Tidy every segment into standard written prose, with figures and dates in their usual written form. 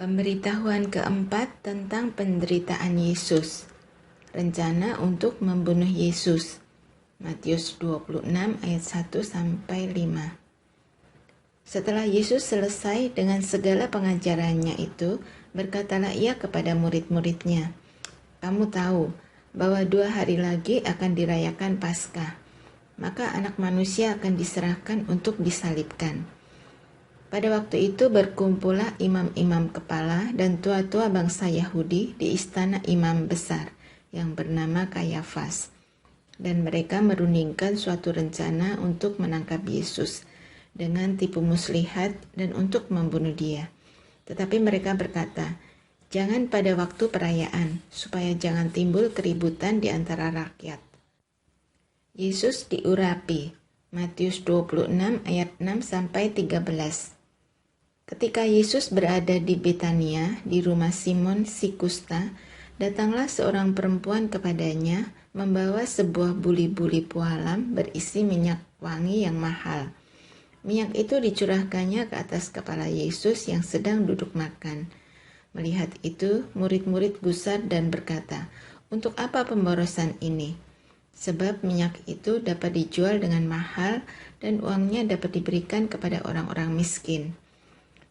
Pemberitahuan keempat tentang penderitaan Yesus. Rencana untuk membunuh Yesus. Matius 26 ayat 1-5. Setelah Yesus selesai dengan segala pengajarannya itu, berkatalah ia kepada murid-muridnya, "Kamu tahu bahwa 2 hari lagi akan dirayakan Paskah, maka Anak Manusia akan diserahkan untuk disalibkan." Pada waktu itu berkumpullah imam-imam kepala dan tua-tua bangsa Yahudi di istana imam besar yang bernama Kayafas. Dan mereka merundingkan suatu rencana untuk menangkap Yesus dengan tipu muslihat dan untuk membunuh dia. Tetapi mereka berkata, "Jangan pada waktu perayaan, supaya jangan timbul keributan di antara rakyat." Yesus diurapi. Matius 26 ayat 6-13. Ketika Yesus berada di Betania, di rumah Simon si Kusta, datanglah seorang perempuan kepadanya, membawa sebuah buli-buli pualam berisi minyak wangi yang mahal. Minyak itu dicurahkannya ke atas kepala Yesus yang sedang duduk makan. Melihat itu, murid-murid gusar dan berkata, "Untuk apa pemborosan ini? Sebab minyak itu dapat dijual dengan mahal dan uangnya dapat diberikan kepada orang-orang miskin."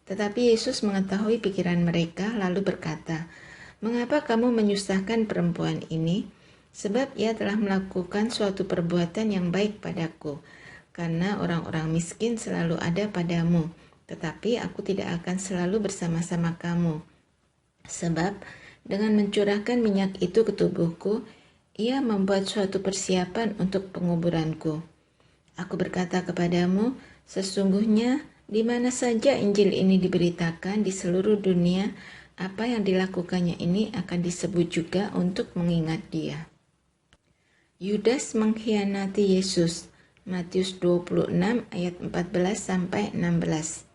Tetapi Yesus mengetahui pikiran mereka lalu berkata, "Mengapa kamu menyusahkan perempuan ini? Sebab ia telah melakukan suatu perbuatan yang baik padaku. Karena orang-orang miskin selalu ada padamu, tetapi aku tidak akan selalu bersama-sama kamu. Sebab dengan mencurahkan minyak itu ke tubuhku, ia membuat suatu persiapan untuk penguburanku. Aku berkata kepadamu, sesungguhnya di mana saja Injil ini diberitakan di seluruh dunia, apa yang dilakukannya ini akan disebut juga untuk mengingat dia." Yudas mengkhianati Yesus. Matius 26 ayat 14-16.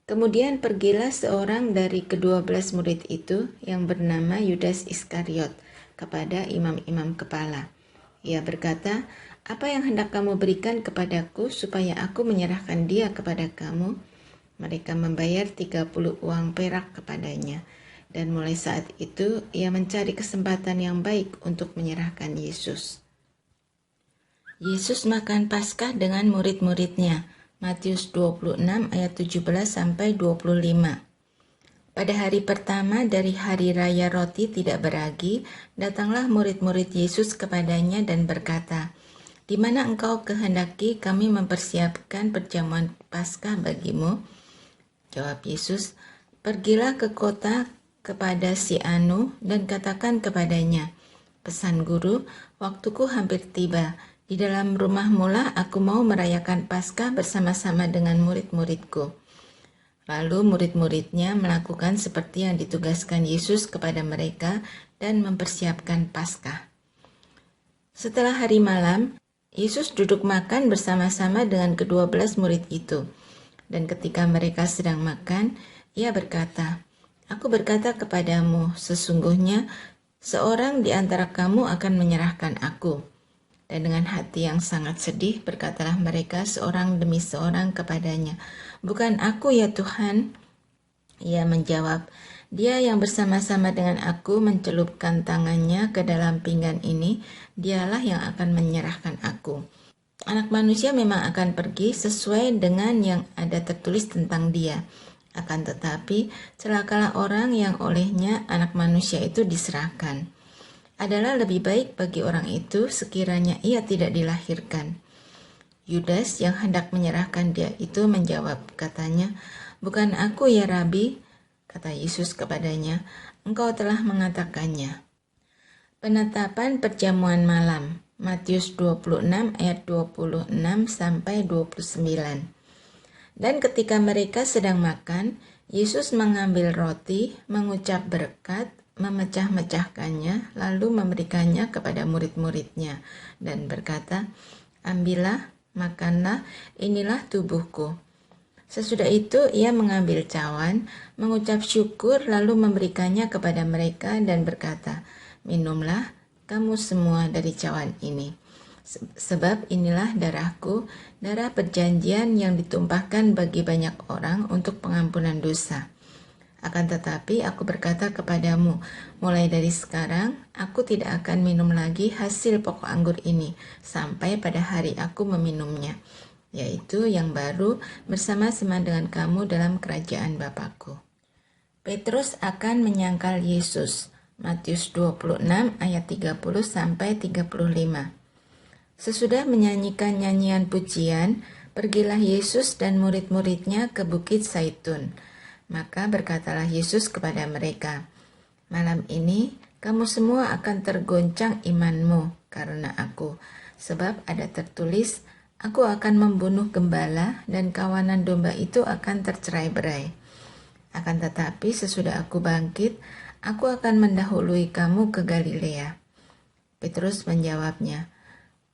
Kemudian pergilah seorang dari ke-12 murid itu yang bernama Yudas Iskariot kepada imam-imam kepala. Ia berkata, "Apa yang hendak kamu berikan kepadaku supaya aku menyerahkan dia kepada kamu?" Mereka membayar 30 uang perak kepadanya. Dan mulai saat itu ia mencari kesempatan yang baik untuk menyerahkan Yesus. Yesus makan Paskah dengan murid-muridnya. Matius 26 ayat 17-25. Pada hari pertama dari hari raya roti tidak beragi, datanglah murid-murid Yesus kepadanya dan berkata, "Di mana engkau kehendaki kami mempersiapkan perjamuan Paskah bagimu?" Jawab Yesus, "Pergilah ke kota kepada si Anu dan katakan kepadanya, 'Pesan guru, waktuku hampir tiba. Di dalam rumahmu lah aku mau merayakan Paskah bersama-sama dengan murid-muridku.'" Lalu murid-muridnya melakukan seperti yang ditugaskan Yesus kepada mereka dan mempersiapkan Paskah. Setelah hari malam, Yesus duduk makan bersama-sama dengan ke-12 murid itu. Dan ketika mereka sedang makan, ia berkata, "Aku berkata kepadamu, sesungguhnya seorang di antara kamu akan menyerahkan aku." Dan dengan hati yang sangat sedih berkatalah mereka seorang demi seorang kepadanya, "Bukan aku ya Tuhan?" Ia menjawab, "Dia yang bersama-sama dengan aku mencelupkan tangannya ke dalam pinggan ini, dialah yang akan menyerahkan aku. Anak Manusia memang akan pergi sesuai dengan yang ada tertulis tentang dia. Akan tetapi, celakalah orang yang olehnya Anak Manusia itu diserahkan. Adalah lebih baik bagi orang itu sekiranya ia tidak dilahirkan." Yudas yang hendak menyerahkan dia itu menjawab, katanya, "Bukan aku ya Rabi." Kata Yesus kepadanya, "Engkau telah mengatakannya." Penetapan perjamuan malam. Matius 26 ayat 26-29. Dan ketika mereka sedang makan, Yesus mengambil roti, mengucap berkat, memecah-mecahkannya, lalu memberikannya kepada murid-muridnya, dan berkata, "Ambillah, makanlah, inilah tubuhku." Sesudah itu ia mengambil cawan, mengucap syukur, lalu memberikannya kepada mereka dan berkata, "Minumlah kamu semua dari cawan ini. Sebab inilah darahku, darah perjanjian yang ditumpahkan bagi banyak orang untuk pengampunan dosa. Akan tetapi aku berkata kepadamu, mulai dari sekarang aku tidak akan minum lagi hasil pokok anggur ini sampai pada hari aku meminumnya, yaitu yang baru bersama-sama dengan kamu dalam kerajaan Bapakku. Petrus akan menyangkal Yesus. Matius 26 ayat 30 sampai 35. Sesudah menyanyikan nyanyian pujian, pergilah Yesus dan murid-muridnya ke Bukit Zaitun. Maka berkatalah Yesus kepada mereka, "Malam ini kamu semua akan tergoncang imanmu karena aku, sebab ada tertulis, aku akan membunuh gembala dan kawanan domba itu akan tercerai-berai. Akan tetapi sesudah aku bangkit, aku akan mendahului kamu ke Galilea." Petrus menjawabnya,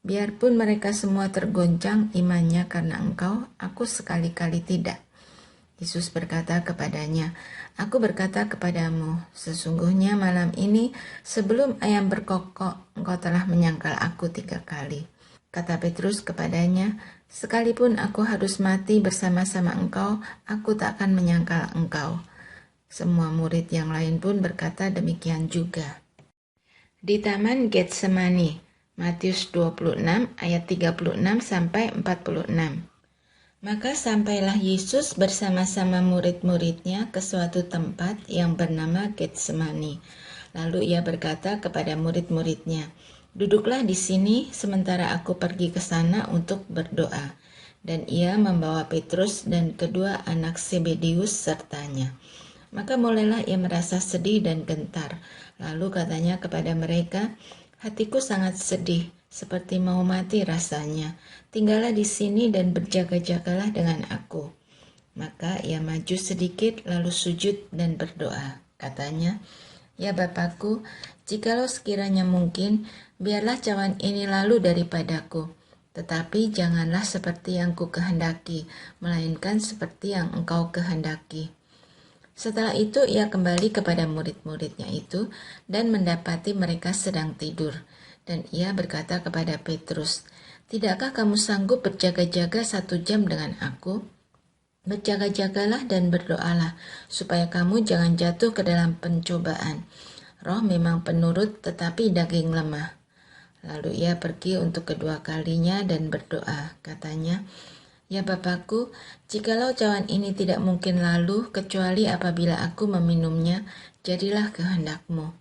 "Biarpun mereka semua tergoncang imannya karena engkau, aku sekali-kali tidak." Yesus berkata kepadanya, "Aku berkata kepadamu, sesungguhnya malam ini sebelum ayam berkokok, engkau telah menyangkal aku 3 kali." Kata Petrus kepadanya, "Sekalipun aku harus mati bersama-sama engkau, aku tak akan menyangkal engkau." Semua murid yang lain pun berkata demikian juga. Di Taman Getsemani, Matius 26 ayat 36 sampai 46. Maka sampailah Yesus bersama-sama murid-muridnya ke suatu tempat yang bernama Getsemani. Lalu ia berkata kepada murid-muridnya, "Duduklah di sini sementara aku pergi ke sana untuk berdoa." Dan ia membawa Petrus dan kedua anak Zebedeus sertanya. Maka mulailah ia merasa sedih dan gentar. Lalu katanya kepada mereka, "Hatiku sangat sedih, seperti mau mati rasanya. Tinggallah di sini dan berjaga-jagalah dengan aku." Maka ia maju sedikit lalu sujud dan berdoa. Katanya, "Ya Bapakku, jikalau sekiranya mungkin, biarlah cawan ini lalu daripadaku. Tetapi janganlah seperti yang ku kehendaki, melainkan seperti yang engkau kehendaki." Setelah itu ia kembali kepada murid-muridnya itu dan mendapati mereka sedang tidur. Dan ia berkata kepada Petrus, "Tidakkah kamu sanggup berjaga-jaga 1 jam dengan aku? Berjaga-jagalah dan berdoalah, supaya kamu jangan jatuh ke dalam pencobaan. Roh memang penurut, tetapi daging lemah." Lalu ia pergi untuk kedua kalinya dan berdoa. Katanya, "Ya Bapakku, jikalau cawan ini tidak mungkin lalu, kecuali apabila aku meminumnya, jadilah kehendak-Mu."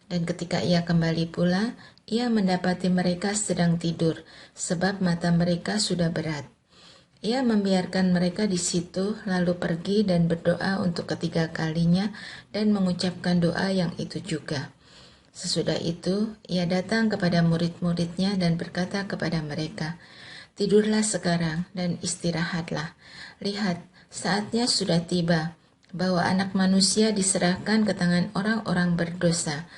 Dan ketika ia kembali pula, ia mendapati mereka sedang tidur, sebab mata mereka sudah berat. Ia membiarkan mereka di situ, lalu pergi dan berdoa untuk ketiga kalinya, dan mengucapkan doa yang itu juga. Sesudah itu, ia datang kepada murid-muridnya dan berkata kepada mereka, "Tidurlah sekarang dan istirahatlah. Lihat, saatnya sudah tiba, bahwa Anak Manusia diserahkan ke tangan orang-orang berdosa.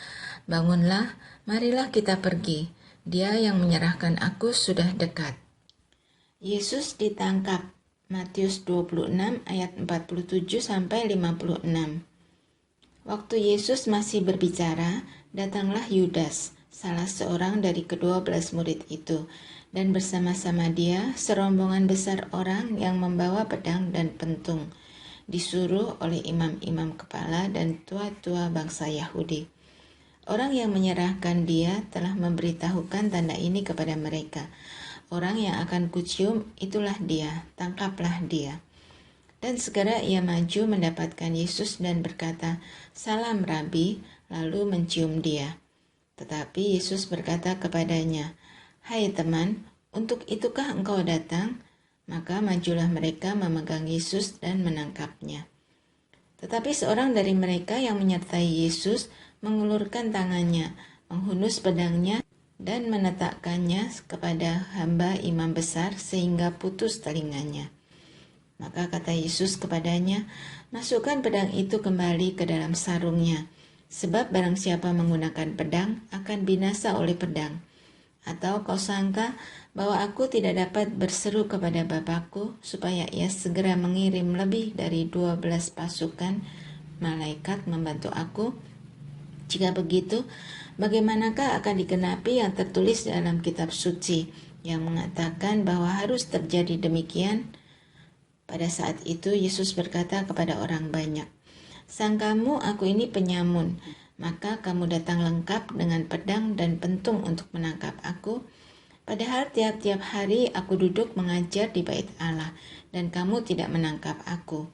Bangunlah, marilah kita pergi. Dia yang menyerahkan aku sudah dekat." Yesus ditangkap. Matius 26 ayat 47 sampai 56. Waktu Yesus masih berbicara, datanglah Yudas, salah seorang dari ke-12 murid itu, dan bersama-sama dia serombongan besar orang yang membawa pedang dan pentung, disuruh oleh imam-imam kepala dan tua-tua bangsa Yahudi. Orang yang menyerahkan dia telah memberitahukan tanda ini kepada mereka. "Orang yang akan kucium, itulah dia, tangkaplah dia." Dan segera ia maju mendapatkan Yesus dan berkata, "Salam Rabi," lalu mencium dia. Tetapi Yesus berkata kepadanya, "Hai teman, untuk itukah engkau datang?" Maka majulah mereka memegang Yesus dan menangkapnya. Tetapi seorang dari mereka yang menyertai Yesus mengulurkan tangannya, menghunus pedangnya, dan menetapkannya kepada hamba imam besar sehingga putus telinganya. Maka kata Yesus kepadanya, "Masukkan pedang itu kembali ke dalam sarungnya, sebab barang siapa menggunakan pedang akan binasa oleh pedang. Atau kau sangka bahwa aku tidak dapat berseru kepada Bapakku supaya ia segera mengirim lebih dari 12 pasukan malaikat membantu aku? Jika begitu, bagaimanakah akan digenapi yang tertulis dalam kitab suci yang mengatakan bahwa harus terjadi demikian?" Pada saat itu Yesus berkata kepada orang banyak, Sangkamu aku ini penyamun, maka kamu datang lengkap dengan pedang dan pentung untuk menangkap aku. Padahal tiap-tiap hari aku duduk mengajar di bait Allah, dan kamu tidak menangkap aku.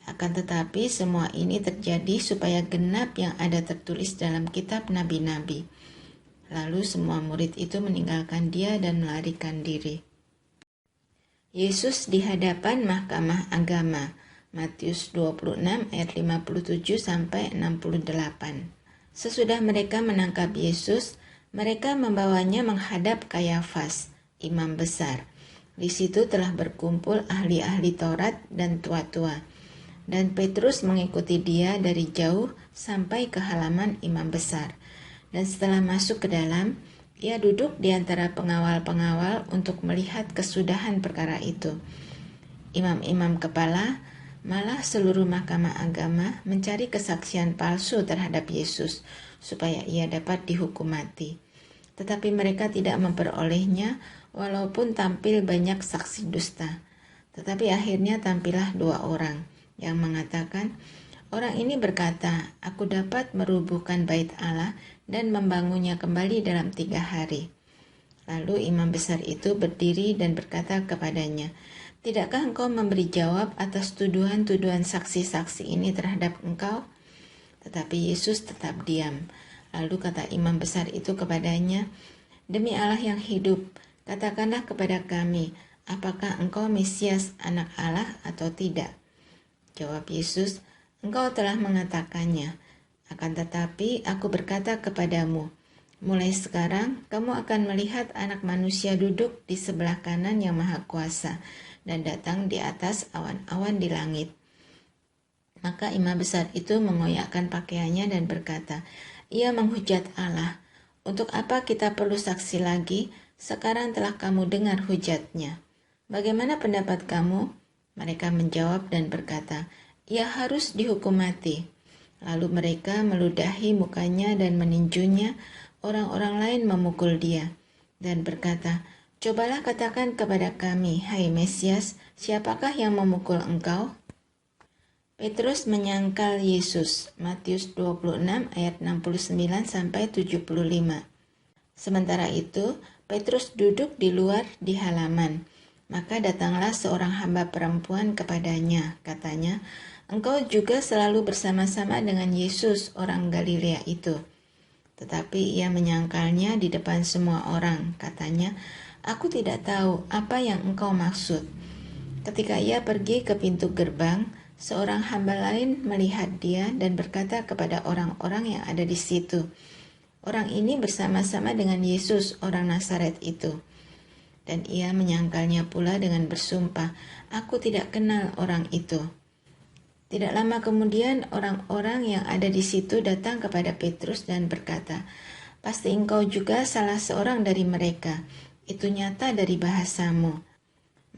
Akan tetapi semua ini terjadi supaya genap yang ada tertulis dalam kitab nabi-nabi. Lalu semua murid itu meninggalkan dia dan melarikan diri. Yesus di hadapan mahkamah agama. Matius 26 ayat 57-68. Sesudah mereka menangkap Yesus, mereka membawanya menghadap Kayafas, imam besar. Di situ telah berkumpul ahli-ahli Taurat dan tua-tua. Dan Petrus mengikuti dia dari jauh sampai ke halaman imam besar. Dan setelah masuk ke dalam, ia duduk di antara pengawal-pengawal untuk melihat kesudahan perkara itu. Imam-imam kepala, malah seluruh mahkamah agama mencari kesaksian palsu terhadap Yesus, supaya ia dapat dihukum mati. Tetapi mereka tidak memperolehnya, walaupun tampil banyak saksi dusta. Tetapi akhirnya tampillah 2 orang, yang mengatakan, orang ini berkata, aku dapat merubuhkan bait Allah dan membangunnya kembali dalam 3 hari. Lalu imam besar itu berdiri dan berkata kepadanya, tidakkah engkau memberi jawab atas tuduhan-tuduhan saksi-saksi ini terhadap engkau? Tetapi Yesus tetap diam. Lalu kata imam besar itu kepadanya, demi Allah yang hidup, katakanlah kepada kami, apakah engkau Mesias anak Allah atau tidak? Jawab Yesus, engkau telah mengatakannya. Akan tetapi aku berkata kepadamu, mulai sekarang kamu akan melihat Anak Manusia duduk di sebelah kanan yang Maha Kuasa dan datang di atas awan-awan di langit. Maka imam besar itu mengoyakkan pakaiannya dan berkata, ia menghujat Allah. Untuk apa kita perlu saksi lagi? Sekarang telah kamu dengar hujatnya. Bagaimana pendapat kamu? Mereka menjawab dan berkata, ia harus dihukum mati. Lalu mereka meludahi mukanya dan meninjunya, orang-orang lain memukul dia, dan berkata, cobalah katakan kepada kami, hai Mesias, siapakah yang memukul engkau? Petrus menyangkal Yesus, Matius 26 ayat 69-75. Sementara itu, Petrus duduk di luar di halaman. Maka datanglah seorang hamba perempuan kepadanya, katanya, engkau juga selalu bersama-sama dengan Yesus orang Galilea itu. Tetapi ia menyangkalnya di depan semua orang, katanya, aku tidak tahu apa yang engkau maksud. Ketika ia pergi ke pintu gerbang, seorang hamba lain melihat dia dan berkata kepada orang-orang yang ada di situ, orang ini bersama-sama dengan Yesus orang Nazaret itu. Dan ia menyangkalnya pula dengan bersumpah, aku tidak kenal orang itu. Tidak lama kemudian orang-orang yang ada di situ datang kepada Petrus dan berkata, pasti engkau juga salah seorang dari mereka, itu nyata dari bahasamu.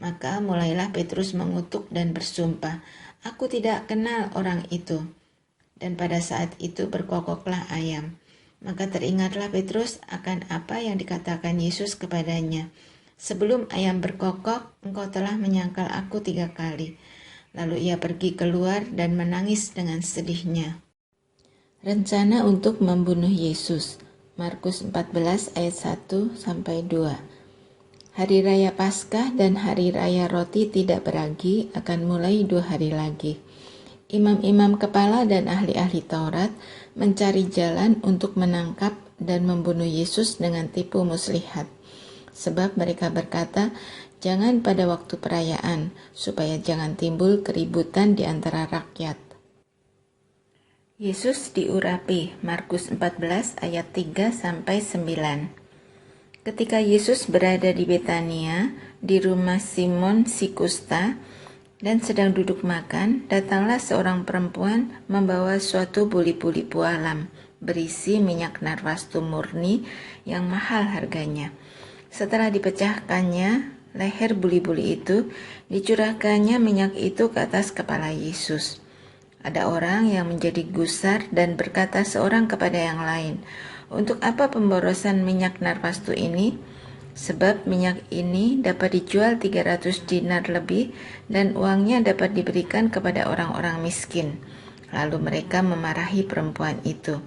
Maka mulailah Petrus mengutuk dan bersumpah, aku tidak kenal orang itu. Dan pada saat itu berkokoklah ayam. Maka teringatlah Petrus akan apa yang dikatakan Yesus kepadanya. Sebelum ayam berkokok, engkau telah menyangkal aku 3 kali. Lalu ia pergi keluar dan menangis dengan sedihnya. Rencana untuk membunuh Yesus. Markus 14 ayat 1-2. Hari Raya Paskah dan Hari Raya Roti Tidak Beragi akan mulai 2 hari lagi. Imam-imam kepala dan ahli-ahli Taurat mencari jalan untuk menangkap dan membunuh Yesus dengan tipu muslihat. Sebab mereka berkata, jangan pada waktu perayaan, supaya jangan timbul keributan di antara rakyat. Yesus diurapi, Markus 14 ayat 3-9. Ketika Yesus berada di Betania, di rumah Simon si Kusta, dan sedang duduk makan, datanglah seorang perempuan membawa suatu buli-buli pualam, berisi minyak narwastu murni yang mahal harganya. Setelah dipecahkannya, leher buli-buli itu, dicurahkannya minyak itu ke atas kepala Yesus. Ada orang yang menjadi gusar dan berkata seorang kepada yang lain, untuk apa pemborosan minyak narwastu ini? Sebab minyak ini dapat dijual 300 dinar lebih dan uangnya dapat diberikan kepada orang-orang miskin. Lalu mereka memarahi perempuan itu.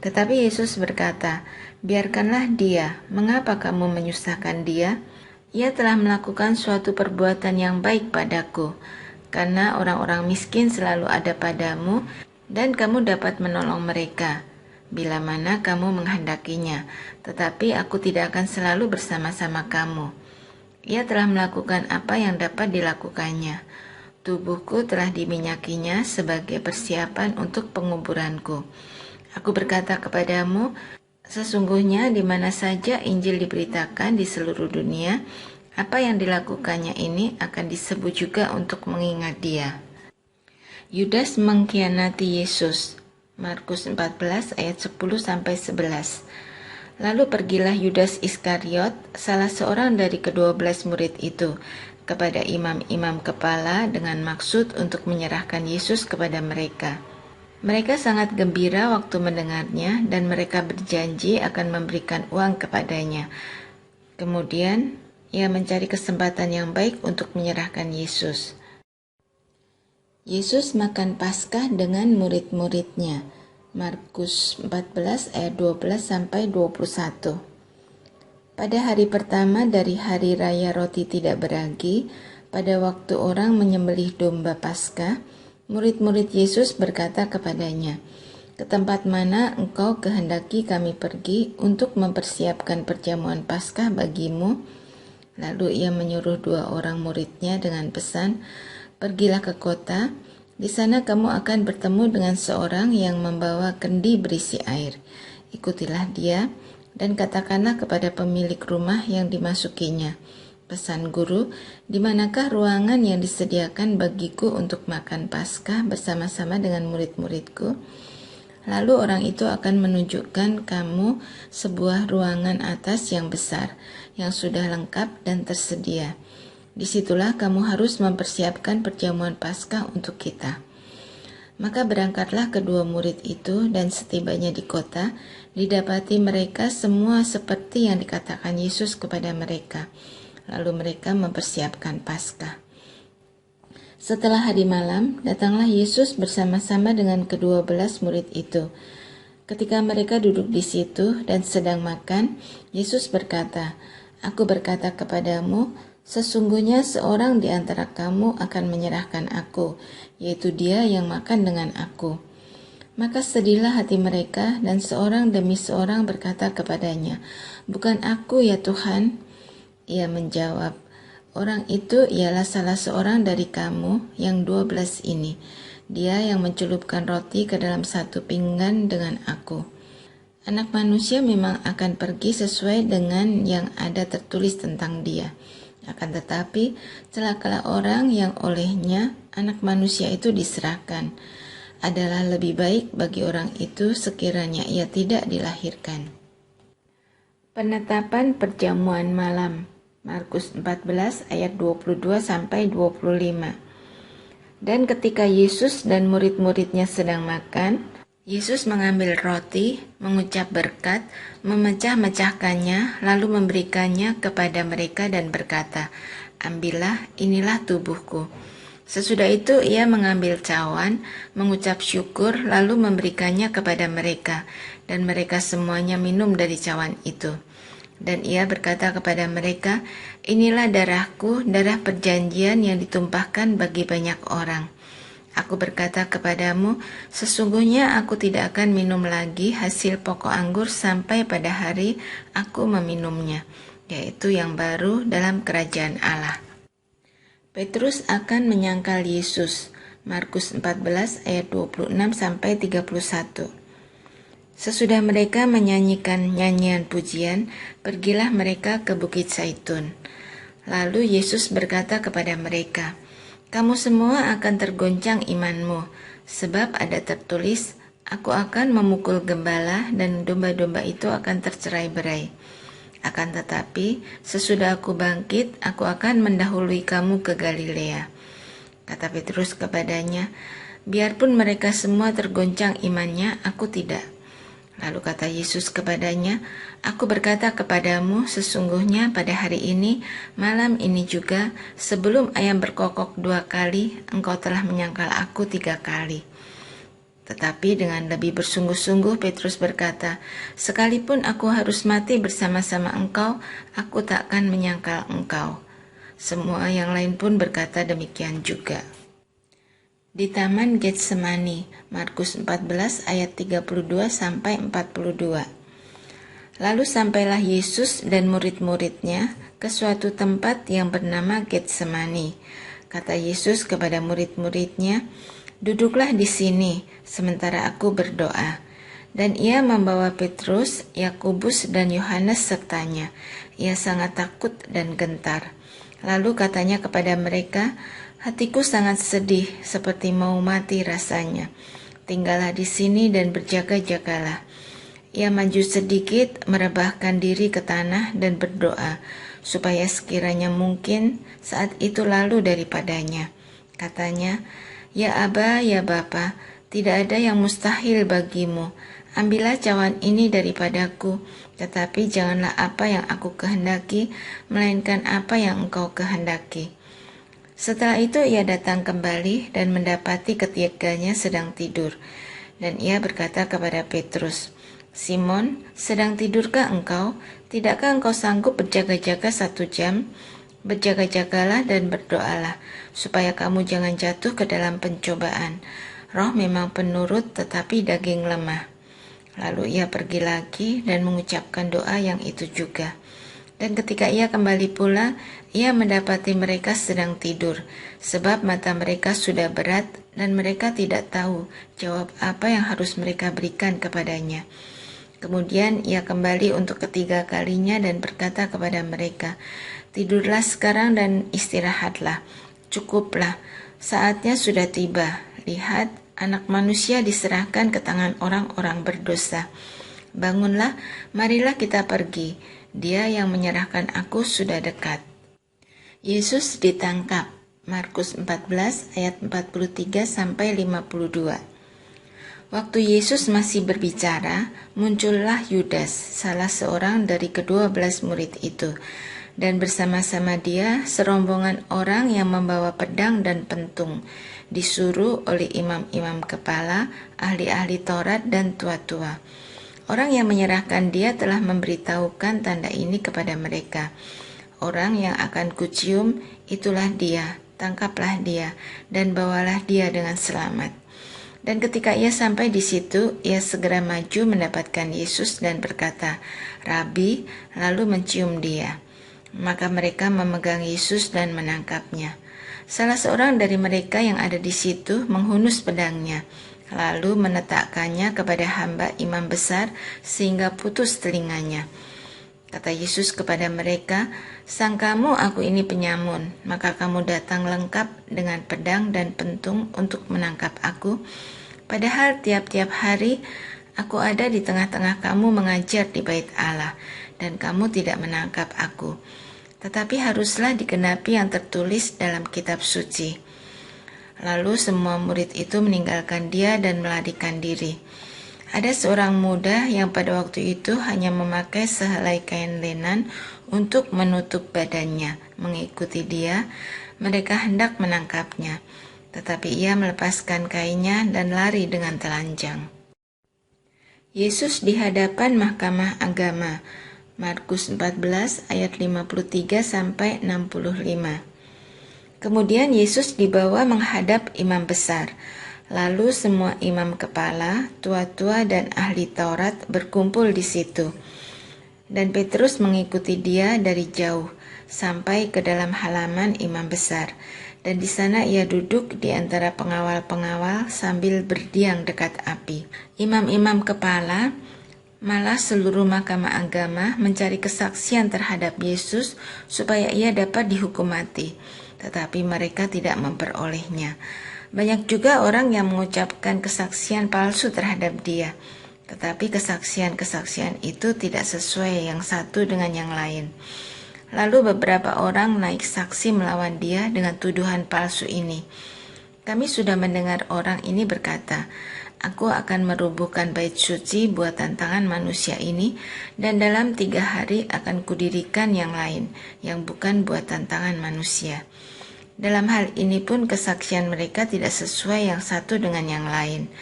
Tetapi Yesus berkata, "Biarkanlah dia, mengapa kamu menyusahkan dia? Ia telah melakukan suatu perbuatan yang baik padaku, karena orang-orang miskin selalu ada padamu, dan kamu dapat menolong mereka bila mana kamu menghendakinya, tetapi aku tidak akan selalu bersama-sama kamu. Ia telah melakukan apa yang dapat dilakukannya. Tubuhku telah diminyakinya sebagai persiapan untuk penguburanku. Aku berkata kepadamu, sesungguhnya di mana saja Injil diberitakan di seluruh dunia, apa yang dilakukannya ini akan disebut juga untuk mengingat dia." Yudas mengkhianati Yesus. Markus 14 ayat 10-11. Lalu pergilah Yudas Iskariot, salah seorang dari ke-12 murid itu, kepada imam-imam kepala dengan maksud untuk menyerahkan Yesus kepada mereka. Mereka sangat gembira waktu mendengarnya dan mereka berjanji akan memberikan uang kepadanya. Kemudian, ia mencari kesempatan yang baik untuk menyerahkan Yesus. Yesus makan Paskah dengan murid-muridnya. Markus 14 ayat 12-21. Pada hari pertama dari hari raya roti tidak beragi, pada waktu orang menyembelih domba Paskah, murid-murid Yesus berkata kepadanya, "Ke tempat mana engkau kehendaki kami pergi untuk mempersiapkan perjamuan Paskah bagimu?" Lalu ia menyuruh 2 orang muridnya dengan pesan, "Pergilah ke kota, di sana kamu akan bertemu dengan seorang yang membawa kendi berisi air. Ikutilah dia dan katakanlah kepada pemilik rumah yang dimasukinya, 'Pesan Guru, di manakah ruangan yang disediakan bagiku untuk makan Paskah bersama-sama dengan murid-muridku?' Lalu orang itu akan menunjukkan kamu sebuah ruangan atas yang besar, yang sudah lengkap dan tersedia. Disitulah kamu harus mempersiapkan perjamuan Paskah untuk kita." Maka berangkatlah kedua murid itu, dan setibanya di kota, didapati mereka semua seperti yang dikatakan Yesus kepada mereka. Lalu mereka mempersiapkan Paskah. Setelah hari malam, datanglah Yesus bersama-sama dengan ke-12 murid itu. Ketika mereka duduk di situ dan sedang makan, Yesus berkata, "Aku berkata kepadamu, sesungguhnya seorang di antara kamu akan menyerahkan aku, yaitu dia yang makan dengan aku." Maka sedihlah hati mereka, dan seorang demi seorang berkata kepadanya, "Bukan aku ya Tuhan?" Ia menjawab, "Orang itu ialah salah seorang dari kamu yang 12 ini. Dia yang mencelupkan roti ke dalam satu pinggan dengan aku. Anak manusia memang akan pergi sesuai dengan yang ada tertulis tentang dia. Akan tetapi, celakalah orang yang olehnya anak manusia itu diserahkan. Adalah lebih baik bagi orang itu sekiranya ia tidak dilahirkan." Penetapan perjamuan malam. Markus 14 ayat 22-25. Dan ketika Yesus dan murid-muridnya sedang makan, Yesus mengambil roti, mengucap berkat, memecah-mecahkannya, lalu memberikannya kepada mereka dan berkata, "Ambillah, inilah tubuhku." Sesudah itu ia mengambil cawan, mengucap syukur, lalu memberikannya kepada mereka, dan mereka semuanya minum dari cawan itu. Dan ia berkata kepada mereka, "Inilah darahku, darah perjanjian yang ditumpahkan bagi banyak orang. Aku berkata kepadamu, sesungguhnya aku tidak akan minum lagi hasil pokok anggur sampai pada hari aku meminumnya, yaitu yang baru dalam kerajaan Allah." Petrus akan menyangkal Yesus. Markus 14 ayat 26-31. Sesudah mereka menyanyikan nyanyian pujian, pergilah mereka ke Bukit Zaitun. Lalu Yesus berkata kepada mereka, "Kamu semua akan tergoncang imanmu, sebab ada tertulis, Aku akan memukul gembala dan domba-domba itu akan tercerai-berai. Akan tetapi, sesudah aku bangkit, aku akan mendahului kamu ke Galilea." Kata Petrus kepadanya, "Biarpun mereka semua tergoncang imannya, aku tidak." Lalu kata Yesus kepadanya, "Aku berkata kepadamu, sesungguhnya pada hari ini, malam ini juga, sebelum ayam berkokok 2 kali, engkau telah menyangkal aku 3 kali." Tetapi dengan lebih bersungguh-sungguh Petrus berkata, "Sekalipun aku harus mati bersama-sama engkau, aku tak akan menyangkal engkau." Semua yang lain pun berkata demikian juga. Di Taman Getsemani, Markus 14 ayat 32-42. Lalu sampailah Yesus dan murid-muridnya ke suatu tempat yang bernama Getsemani. Kata Yesus kepada murid-muridnya, "Duduklah di sini, sementara aku berdoa." Dan ia membawa Petrus, Yakobus, dan Yohanes sertanya. Ia sangat takut dan gentar. Lalu katanya kepada mereka, "Hatiku sangat sedih, seperti mau mati rasanya. Tinggallah di sini dan berjaga-jagalah." Ia maju sedikit, merebahkan diri ke tanah dan berdoa, supaya sekiranya mungkin saat itu lalu daripadanya. Katanya, "Ya Aba, ya Bapa, tidak ada yang mustahil bagimu. Ambillah cawan ini daripadaku, tetapi janganlah apa yang aku kehendaki, melainkan apa yang engkau kehendaki." Setelah itu ia datang kembali dan mendapati ketiganya sedang tidur. Dan ia berkata kepada Petrus, "Simon, sedang tidurkah engkau? Tidakkah engkau sanggup berjaga-jaga 1 jam? Berjaga-jagalah dan berdoalah, supaya kamu jangan jatuh ke dalam pencobaan. Roh memang penurut, tetapi daging lemah." Lalu ia pergi lagi dan mengucapkan doa yang itu juga. Dan ketika ia kembali pula, ia mendapati mereka sedang tidur, sebab mata mereka sudah berat dan mereka tidak tahu jawab apa yang harus mereka berikan kepadanya. Kemudian ia kembali untuk ketiga kalinya dan berkata kepada mereka, "Tidurlah sekarang dan istirahatlah. Cukuplah, saatnya sudah tiba. Lihat, Anak Manusia diserahkan ke tangan orang-orang berdosa. Bangunlah, marilah kita pergi. Dia yang menyerahkan aku sudah dekat." Yesus ditangkap. Markus 14 ayat 43-52. Waktu Yesus masih berbicara, muncullah Yudas, salah seorang dari ke-12 murid itu, dan bersama-sama dia serombongan orang yang membawa pedang dan pentung, disuruh oleh imam-imam kepala, ahli-ahli Taurat dan tua-tua. Orang yang menyerahkan dia telah memberitahukan tanda ini kepada mereka. "Orang yang akan kucium, itulah dia, tangkaplah dia, dan bawalah dia dengan selamat." Dan ketika ia sampai di situ, ia segera maju mendapatkan Yesus dan berkata, "Rabi," lalu mencium dia. Maka mereka memegang Yesus dan menangkapnya. Salah seorang dari mereka yang ada di situ menghunus pedangnya, lalu menetakkannya kepada hamba imam besar sehingga putus telinganya. Kata Yesus kepada mereka, "Sangkamu aku ini penyamun, maka kamu datang lengkap dengan pedang dan pentung untuk menangkap aku? Padahal tiap-tiap hari aku ada di tengah-tengah kamu mengajar di bait Allah, dan kamu tidak menangkap aku. Tetapi haruslah digenapi yang tertulis dalam kitab suci." Lalu semua murid itu meninggalkan dia dan melarikan diri. Ada seorang muda yang pada waktu itu hanya memakai sehelai kain lenan untuk menutup badannya. Mengikuti dia, mereka hendak menangkapnya. Tetapi ia melepaskan kainnya dan lari dengan telanjang. Yesus di hadapan mahkamah agama. Markus 14 ayat 53-65. Kemudian Yesus dibawa menghadap imam besar. Lalu semua imam kepala, tua-tua dan ahli Taurat berkumpul di situ. Dan Petrus mengikuti dia dari jauh sampai ke dalam halaman imam besar. Dan di sana ia duduk di antara pengawal-pengawal sambil berdiam dekat api. Imam-imam kepala, malah seluruh mahkamah agama mencari kesaksian terhadap Yesus supaya ia dapat dihukum mati. Tetapi mereka tidak memperolehnya. Banyak juga orang yang mengucapkan kesaksian palsu terhadap dia. Tetapi kesaksian-kesaksian itu tidak sesuai yang satu dengan yang lain. Lalu beberapa orang naik saksi melawan dia dengan tuduhan palsu ini. "Kami sudah mendengar orang ini berkata, 'Aku akan merubuhkan bait suci buatan tangan manusia ini, dan dalam 3 hari akan kudirikan yang lain, yang bukan buatan tangan manusia.' Dalam hal ini pun kesaksian mereka tidak sesuai yang satu dengan yang lain.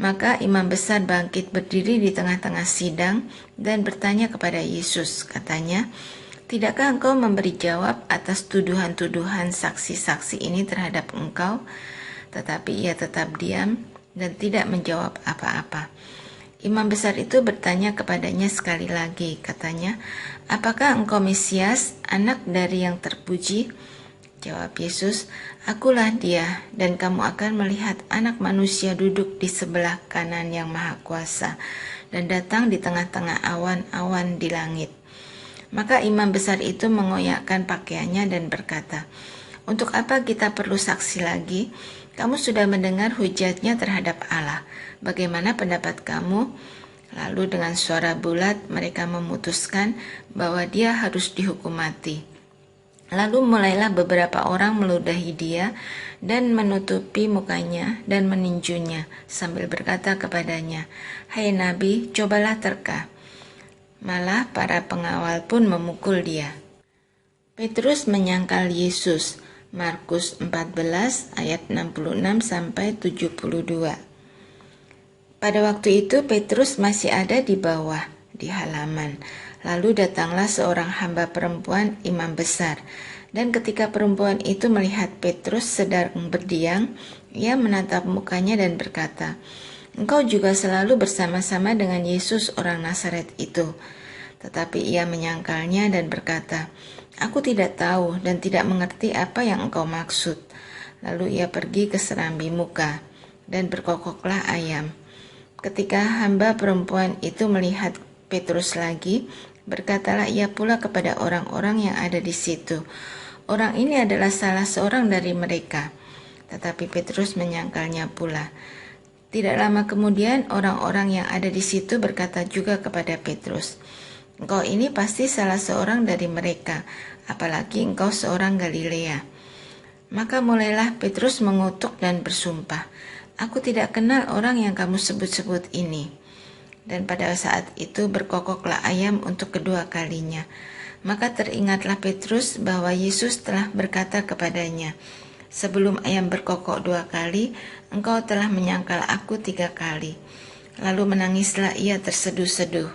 Maka imam besar bangkit berdiri di tengah-tengah sidang dan bertanya kepada Yesus. Katanya, "Tidakkah engkau memberi jawab atas tuduhan-tuduhan saksi-saksi ini terhadap engkau?" Tetapi ia tetap diam dan tidak menjawab apa-apa. Imam besar itu bertanya kepadanya sekali lagi. Katanya, "Apakah engkau Mesias, anak dari yang terpuji?" Jawab Yesus, "Akulah dia, dan kamu akan melihat Anak Manusia duduk di sebelah kanan Yang Maha Kuasa dan datang di tengah-tengah awan-awan di langit." Maka imam besar itu mengoyakkan pakaiannya dan berkata, "Untuk apa kita perlu saksi lagi? Kamu sudah mendengar hujatnya terhadap Allah. Bagaimana pendapat kamu?" Lalu dengan suara bulat mereka memutuskan bahwa dia harus dihukum mati. Lalu mulailah beberapa orang meludahi dia dan menutupi mukanya dan meninjunya sambil berkata kepadanya, "Hai Nabi, cobalah terka." Malah para pengawal pun memukul dia. Petrus menyangkal Yesus. Markus 14 ayat 66 sampai 72. Pada waktu itu Petrus masih ada di bawah, di halaman. Lalu datanglah seorang hamba perempuan imam besar. Dan ketika perempuan itu melihat Petrus sedang berdiam, ia menatap mukanya dan berkata, "Engkau juga selalu bersama-sama dengan Yesus orang Nazaret itu." Tetapi ia menyangkalnya dan berkata, "Aku tidak tahu dan tidak mengerti apa yang engkau maksud." Lalu ia pergi ke serambi muka dan berkokoklah ayam. Ketika hamba perempuan itu melihat Petrus lagi, berkatalah ia pula kepada orang-orang yang ada di situ, "Orang ini adalah salah seorang dari mereka." Tetapi Petrus menyangkalnya pula. Tidak lama kemudian orang-orang yang ada di situ berkata juga kepada Petrus, "Engkau ini pasti salah seorang dari mereka, apalagi engkau seorang Galilea." Maka mulailah Petrus mengutuk dan bersumpah, "Aku tidak kenal orang yang kamu sebut-sebut ini." Dan pada saat itu berkokoklah ayam untuk kedua kalinya. Maka teringatlah Petrus bahwa Yesus telah berkata kepadanya, "Sebelum ayam berkokok 2 kali, engkau telah menyangkal aku 3 kali." Lalu menangislah ia terseduh-seduh.